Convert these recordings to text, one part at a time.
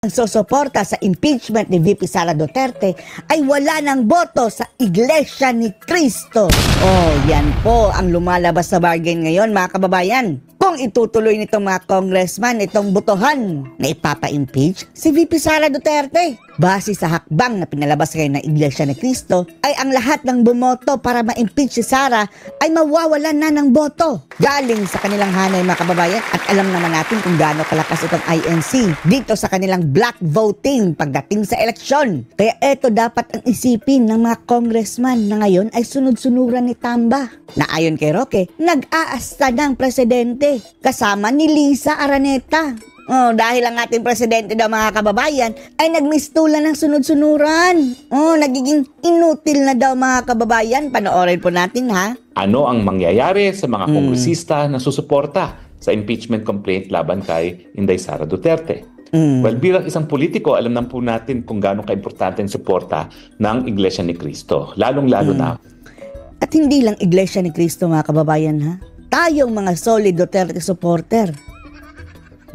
susuporta sa impeachment ni VP Sara Duterte ay wala ng boto sa Iglesia ni Cristo. Oh, yan po ang lumalabas sa bargain ngayon, mga kababayan. Kung itutuloy nitong mga congressman itong botohan na ipapa-impeach si VP Sara Duterte. Base sa hakbang na pinalabas ngayon ng Iglesia ni Cristo ay ang lahat ng bumoto para ma-impeach si Sara ay mawawalan na ng boto galing sa kanilang hanay, mga kababayan. At alam naman natin kung gaano kalakas itong INC dito sa kanilang black voting pagdating sa eleksyon. Kaya ito dapat ang isipin ng mga congressman na ngayon ay sunod-sunuran ni Tamba na ayon kay Roque, nag-aasta ng presidente kasama ni Lisa Araneta. Oh, dahil ang ating presidente daw, mga kababayan, ay nagmistulan ng sunod-sunuran. Oh, nagiging inutil na daw, mga kababayan. Panoorin po natin, ha? Ano ang mangyayari sa mga kongresista na susuporta sa impeachment complaint laban kay Inday Sara Duterte? Well, bilang isang politiko, alam naman po natin kung gaano ka-importante ang suporta ng Iglesia ni Cristo. Lalong-lalo na. At hindi lang Iglesia ni Cristo, mga kababayan, ha? Tayong mga solid Duterte supporter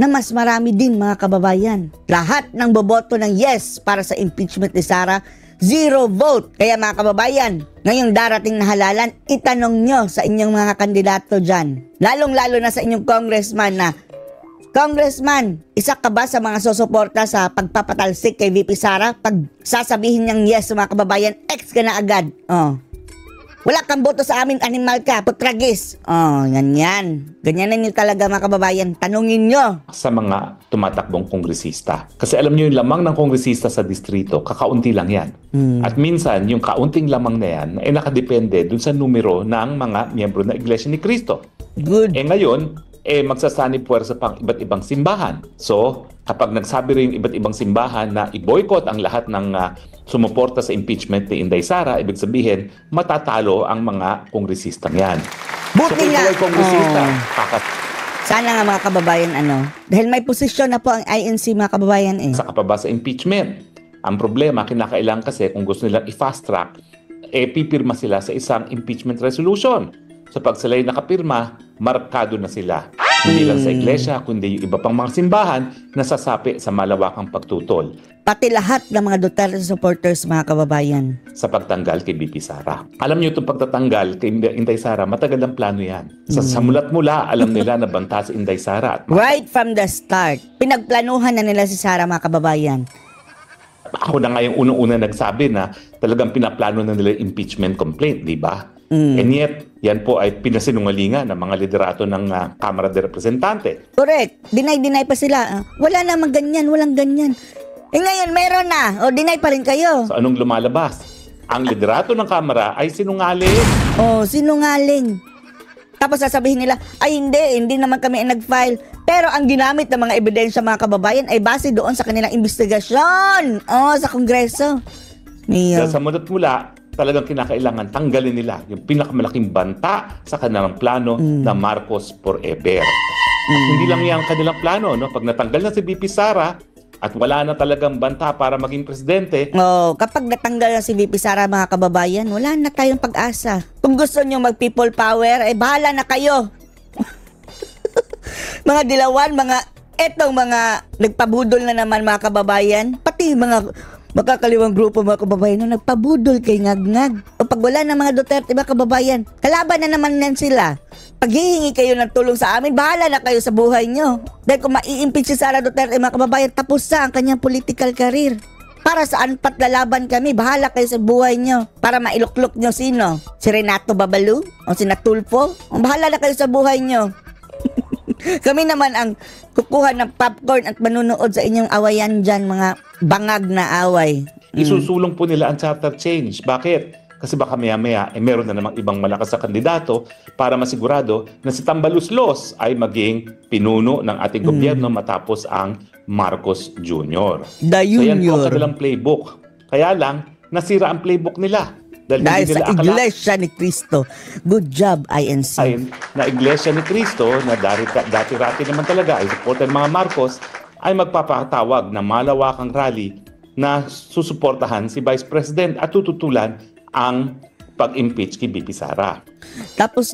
na mas marami din, mga kababayan. Lahat ng boboto ng yes para sa impeachment ni Sara, 0 vote. Kaya, mga kababayan, ngayong darating na halalan, itanong nyo sa inyong mga kandidato dyan. Lalong-lalo na sa inyong congressman na, Congressman, isa ka ba sa mga susuporta sa pagpapatalsik kay VP Sara? Pag sasabihin niyang yes, mga kababayan, X ka na agad. Oh. Wala kang boto sa amin, animal ka, putragis. Oh, yan. Ganyan nyo talaga, mga kababayan. Tanungin nyo. Sa mga tumatakbong kongresista. Kasi alam nyo, yung lamang ng kongresista sa distrito, kakaunti lang yan. At minsan, yung kaunting lamang na yan, ay nakadepende dun sa numero ng mga miyembro ng Iglesia ni Cristo. Good. Ngayon, magsasanib puwersa pang iba't ibang simbahan. So, kapag nagsabi rin iba't ibang simbahan na i-boycott ang lahat ng sumuporta sa impeachment ni Inday Sara, ibig sabihin, matatalo ang mga kongresistang yan. Buti nga. Kongresista, sana nga, mga kababayan, dahil may posisyon na po ang INC, mga kababayan, saka pa ba sa impeachment? Ang problema, kinakailangan kasi kung gusto nilang i-fast track, pipirma sila sa isang impeachment resolution. So pag sila'y nakapirma, markado na sila. Hindi lang sa iglesia, kundi yung iba pang mga simbahan na sasapi sa malawakang pagtutol. Pati lahat ng mga Duterte supporters, mga kababayan. Sa pagtanggal kay VP Sara. Alam niyo itong pagtatanggal kay Inday Sara, matagal ang plano yan. Sa mula't-mula, alam nila na banta si Inday Sara. Right from the start, pinagplanuhan na nila si Sara, mga kababayan. Ako na nga yung unang-una nagsabi na talagang pinaplano na nila impeachment complaint, di ba? And yet, yan po ay pinasinungalingan ng mga liderato ng Kamara de Representante. Correct. Deny pa sila. Wala namang ganyan, walang ganyan. Ngayon, meron na. O, deny pa rin kayo. So, anong lumalabas? Ang liderato ng Kamara ay sinungaling. Oh, sinungaling. Tapos sasabihin nila, ay hindi naman kami nag-file. Pero ang ginamit ng mga ebidensya, mga kababayan, ay base doon sa kanilang investigasyon. Oh, sa Kongreso. Sa mula talagang kinakailangan tanggalin nila yung pinakamalaking banta sa kanilang plano na Marcos forever. At hindi lang yan kanilang plano, no? Pag natanggal na si VP Sara at wala na talagang banta para maging presidente. Oh, kapag natanggal na si VP Sara, mga kababayan, wala na tayong pag-asa. Kung gusto nyo mag-people power, bahala na kayo. Mga dilawan, etong mga nagpabudol na naman, mga kababayan, pati mga makakaliwang grupo, mga kababayan, na nagpabudol kay Ngag-Ngag. O pag wala ng mga Duterte, mga kababayan, kalaban na naman yan sila. Pag hihingi kayo ng tulong sa amin, bahala na kayo sa buhay nyo. Dahil kung mai-impeach si Sara Duterte, mga kababayan, tapos sa ang kanyang political career. Para saan patlalaban kami, bahala kayo sa buhay nyo. Para mailuklok nyo sino? Si Renato Babalu? O si Natulfo? O bahala na kayo sa buhay nyo. Kami naman ang kukuha ng popcorn at manunood sa inyong awayan dyan, mga bangag na away. Isusulong po nila ang charter change. Bakit? Kasi baka maya-maya, meron na namang ibang malakas na kandidato para masigurado na si Tambaluslos ay maging pinuno ng ating gobyerno matapos ang Marcos Jr. So yan po ang kanilang playbook. Kaya lang, nasira ang playbook nila. Dahil sa Iglesia ni Cristo. Good job, INC. Ay, na Iglesia ni Cristo, na dati-rati naman talaga, ay supporter ng mga Marcos, ay magpapatawag na malawakang rally na susuportahan si Vice President at tututulan ang pag-impeach kay VP Sara. Tapos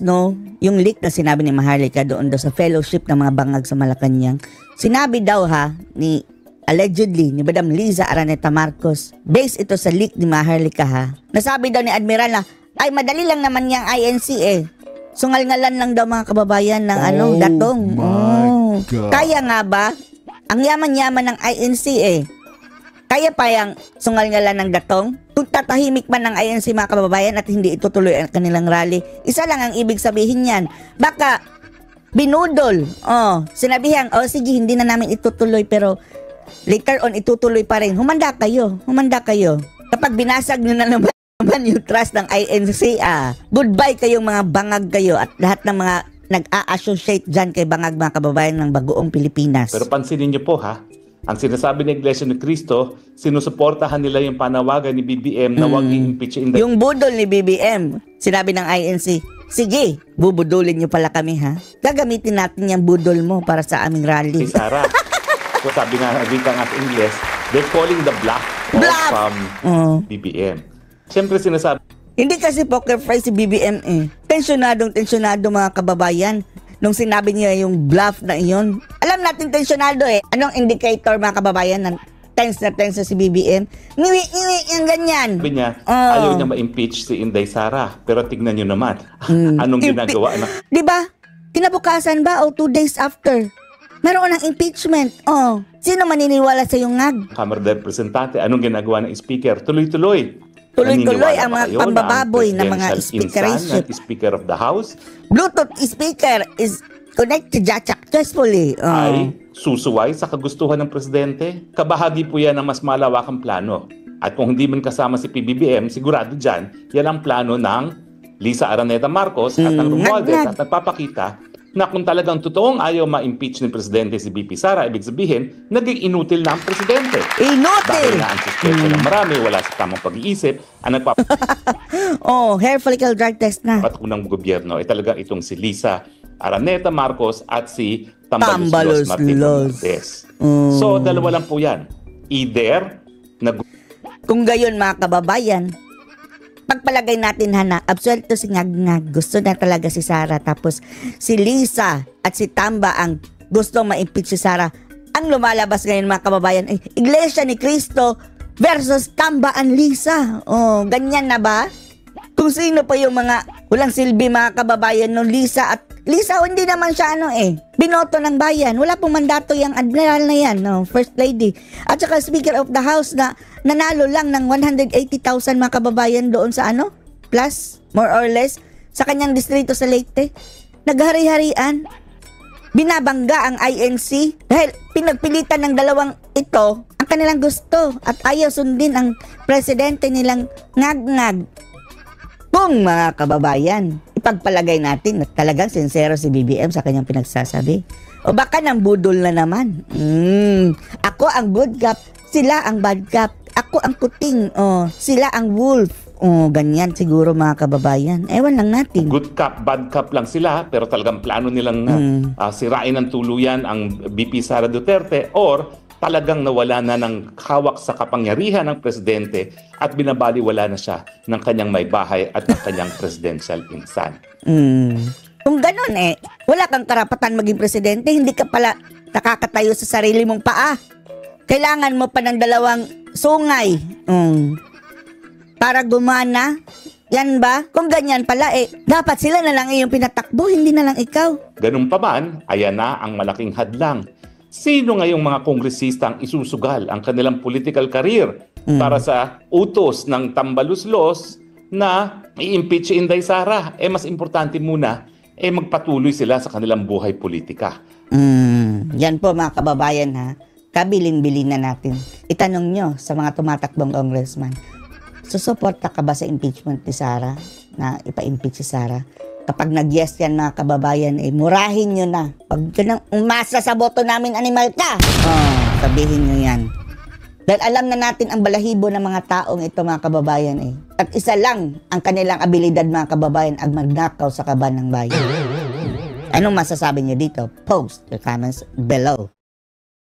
yung leak na sinabi ni Maharlika doon sa fellowship ng mga bangag sa Malacanang, sinabi daw ni allegedly ni Madam Liza Araneta Marcos. Based ito sa leak ni Maharlika ha. Nasabi daw ni Admiral na, ay madali lang naman niyang INC eh. Sungal-ngalan lang daw mga kababayan ng datong. God. Kaya nga ba? Ang yaman-yaman ng INC eh. Kaya pa yung sungal-ngalan ng datong? Kung tatahimik man ng INC mga kababayan at hindi itutuloy ang kanilang rally, isa lang ang ibig sabihin yan. Baka binudol. Sinabihan, sige, hindi na namin itutuloy pero later on itutuloy pa rin. Humanda kayo. Kapag binasag nyo na naman yung trust ng INC, goodbye kayong mga bangag kayo at lahat ng mga nag-a-associate dyan kay bangag mga kababayan ng bagoong Pilipinas. Pero pansinin niyo po ha, ang sinasabi ng Iglesia ni Cristo, sinusuportahan nila yung panawagan ni BBM na huwag i-impeach in the... Yung budol ni BBM, sinabi ng INC, sige, bubudulin nyo pala kami ha. Gagamitin natin yung budol mo para sa aming rally. Si Sarah. So sabi nga, wika nga sa English, they're calling the bluff from BBM. Siyempre sinasabi, Hindi kasi poker face si BBM eh. Tensyonado mga kababayan. Nung sinabi niya yung bluff na iyon. Alam natin tensyonado eh. Anong indicator mga kababayan na tense na si BBM? Ngiwi yung ganyan. sabi niya, ayaw niya ma-impeach si Inday Sara. Pero tignan niyo naman, anong ginagawa na... Di ba? Kinabukasan ba o 2 days after? Meron ng impeachment. Sino maniniwala sa yung ngag? Kamara de Representante, anong ginagawa ng speaker? Tuloy-tuloy. Tuloy-tuloy Naniniwala ang ba mga kayo pambababoy na ng mga ang presidential speakership. insan at Speaker of the House Bluetooth speaker is connected successfully. ay susuway sa kagustuhan ng presidente? Kabahagi po yan ng mas malawakang plano. At kung hindi man kasama si PBBM, sigurado dyan, yan ang plano ng Liza Araneta Marcos at ng Romualdez at nagpapakita na kung talagang totoong ayaw ma-impeach ng presidente si BP Sara, ibig sabihin, naging inutil na ang presidente. Inutil! Dahil na ang suspecha ng marami, wala sa tamang pag-iisip, ang Hair follicle drug test na. nagpapatunang gobyerno ay talagang itong si Liza Araneta Marcos at si Tambaluslos Martin Romualdez. So, dalawa lang po yan. Either, Kung gayon mga kababayan, pagpalagay natin na absuelto si Ngag-Ngag, gusto na talaga si Sara, tapos si Liza at si Tamba ang gusto ma-impeach si Sara. Ang lumalabas ngayon mga kababayan ay Iglesia ni Cristo versus Tamba and Liza. Ganyan na ba? Kung sino pa yung mga walang silbi mga kababayan no Liza hindi naman siya binoto ng bayan. Wala pong mandato yung admiral na yan, First Lady. At saka Speaker of the House na nanalo lang ng 180,000 mga kababayan doon sa plus, more or less, sa kanyang distrito sa Leyte. Naghari-harian. Binabangga ang INC dahil pinagpilitan ng dalawang ito ang kanilang gusto at ayaw sundin ang presidente nilang Ngag-Ngag. Kung mga kababayan, ipagpalagay natin na talagang sincero si BBM sa kanyang pinagsasabi. O baka nang budol na naman. Ako ang good cop, sila ang bad cop. Ako ang kuting, sila ang wolf. Ganyan siguro mga kababayan. Ewan lang natin. good cop, bad cop lang sila, pero talagang plano nilang sirain ng tuluyan ang BP Sara Duterte or talagang nawala na ng hawak sa kapangyarihan ng presidente at binabaliwala na siya ng kanyang may bahay at ng kanyang presidential insan. Kung ganun wala kang karapatan maging presidente, hindi ka pala nakakatayo sa sarili mong paa. Kailangan mo pa ng dalawang sungay para gumana. Yan ba? Kung ganyan pala dapat sila na lang yung pinatakbo, hindi na lang ikaw. Ganun pa man, ayan na ang malaking hadlang. Sino ngayong mga kongresista ang isusugal ang kanilang political career para sa utos ng Tambaluslos na i-impeach si Inday Sara? Mas importante muna, magpatuloy sila sa kanilang buhay politika. Yan po mga kababayan ha. Kabilin-bilin na natin. Itanong nyo sa mga tumatakbong congressman, susuporta ka ba sa impeachment ni Sara? Na ipa-impeach si Sara? Kapag nag-yes yan mga kababayan, murahin nyo na. Pag ka nang umasa sa boto namin, animal ka! Sabihin nyo yan. Dahil alam na natin ang balahibo ng mga taong ito mga kababayan At isa lang ang kanilang abilidad mga kababayan ang magnakaw sa kaban ng bayan. Anong masasabi nyo dito? Post your comments below.